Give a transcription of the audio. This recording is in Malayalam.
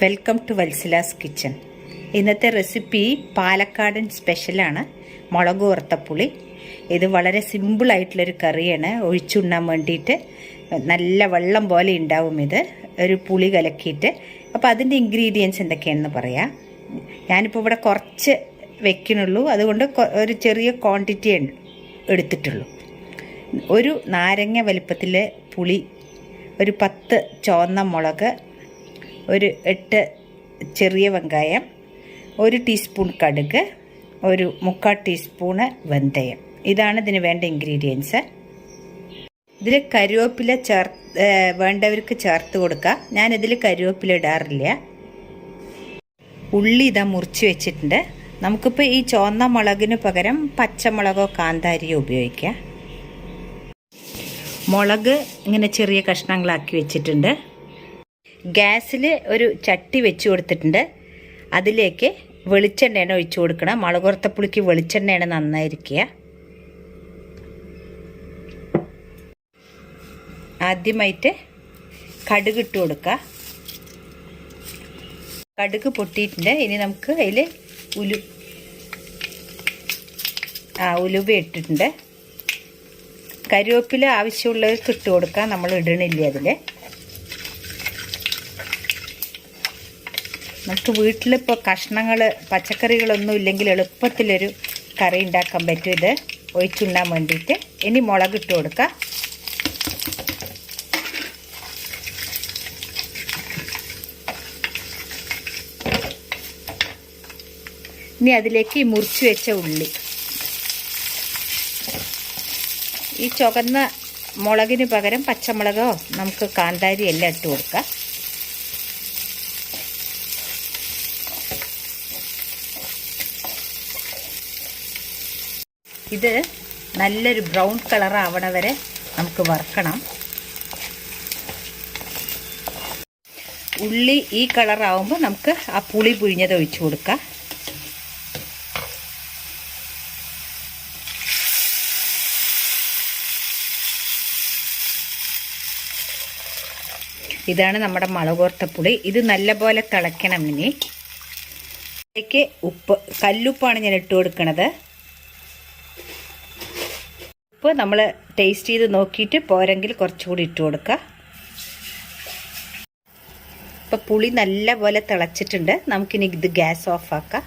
Welcome to Vatsala's kitchen. ഇന്നത്തെ റെസിപ്പി പാലക്കാടൻ സ്പെഷ്യലാണ്, മുളക് വറുത്തപ്പുളി. ഇത് വളരെ സിമ്പിളായിട്ടുള്ളൊരു കറിയാണ്. ഒഴിച്ചുണ്ണാൻ വേണ്ടിയിട്ട് നല്ല വെള്ളം പോലെ ഉണ്ടാവും. ഇത് ഒരു പുളി കലക്കിയിട്ട്. അപ്പോൾ അതിൻ്റെ ഇൻഗ്രീഡിയൻസ് എന്തൊക്കെയാണെന്ന് പറയാം. ഞാനിപ്പോൾ ഇവിടെ കുറച്ച് വെക്കണുള്ളൂ, അതുകൊണ്ട് ഒരു ചെറിയ ക്വാണ്ടിറ്റി എടുത്തിട്ടുള്ളൂ. ഒരു നാരങ്ങ വലിപ്പത്തിൽ പുളി, ഒരു 10 ചുവന്ന മുളക്, ഒരു 8 ചെറിയ വെങ്കായം, 1 ടീസ്പൂൺ കടുക്, ഒരു 3/4 ടീസ്പൂണ് വെന്തയം. ഇതാണ് ഇതിന് വേണ്ട ഇൻഗ്രീഡിയൻസ്. ഇതിൽ കറിവേപ്പില വേണ്ടവർക്ക് ചേർത്ത് കൊടുക്കുക. ഞാനിതിൽ കറിവേപ്പില ഇടാറില്ല. ഉള്ളി ഇതാ മുറിച്ച് വെച്ചിട്ടുണ്ട്. നമുക്കിപ്പോൾ ഈ ചുവന്ന മുളകിന് പകരം പച്ചമുളകോ കാന്താരിയോ ഉപയോഗിക്കാം. മുളക് ഇങ്ങനെ ചെറിയ കഷ്ണങ്ങളാക്കി വെച്ചിട്ടുണ്ട്. ഗ്യാസിൽ ഒരു ചട്ടി വെച്ച് കൊടുത്തിട്ടുണ്ട്. അതിലേക്ക് വെളിച്ചെണ്ണയാണ് ഒഴിച്ചു കൊടുക്കണം. മുളക് വറുത്തപ്പുളിക്ക് വെളിച്ചെണ്ണയാണ് നന്നായിരിക്കുക. ആദ്യമായിട്ട് കടുക് ഇട്ട് കൊടുക്കുക. കടുക് പൊട്ടിയിട്ടുണ്ട്. ഇനി നമുക്ക് അതിൽ ഉലുവ ഇട്ടിട്ടുണ്ട്. കറിവേപ്പില ആവശ്യമുള്ളവർക്ക് ഇട്ട് കൊടുക്കാം, നമ്മൾ ഇടണില്ല അതിൽ. നമുക്ക് വീട്ടിലിപ്പോൾ കഷ്ണങ്ങൾ പച്ചക്കറികളൊന്നും ഇല്ലെങ്കിൽ എളുപ്പത്തിലൊരു കറി ഉണ്ടാക്കാൻ പറ്റും ഇത് ഒഴിച്ചുണ്ണാൻ വേണ്ടിയിട്ട്. ഇനി മുളക് ഇട്ട് കൊടുക്കുക. ഇനി അതിലേക്ക് ഈ മുറിച്ച് വെച്ച ഉള്ളി, ഈ ചുവന്ന മുളകിന് പകരം പച്ചമുളകോ നമുക്ക് കാന്താരി എല്ലാം ഇട്ട് കൊടുക്കാം. ഇത് നല്ലൊരു ബ്രൗൺ കളർ ആവണ വരെ നമുക്ക് വറുക്കണം. ഉള്ളി ഈ കളറാവുമ്പോൾ നമുക്ക് ആ പുളി പുഴിഞ്ഞത് ഒഴിച്ചു കൊടുക്കാം. ഇതാണ് നമ്മുടെ മുളക് വറുത്തപ്പുളി. ഇത് നല്ലപോലെ തിളയ്ക്കണം. ഇനി ഇതിലേക്ക് ഉപ്പ്, കല്ലുപ്പാണ് ഞാൻ ഇട്ട് കൊടുക്കുന്നത്. ഉപ്പ് നമ്മൾ ടേസ്റ്റ് ചെയ്ത് നോക്കിയിട്ട് പോരെങ്കിൽ കുറച്ചുകൂടി ഇട്ട് കൊടുക്കുക. ഇപ്പോൾ പുളി നല്ലപോലെ തിളച്ചിട്ടുണ്ട്. നമുക്കിനി ഇത് ഗ്യാസ് ഓഫ് ആക്കാം.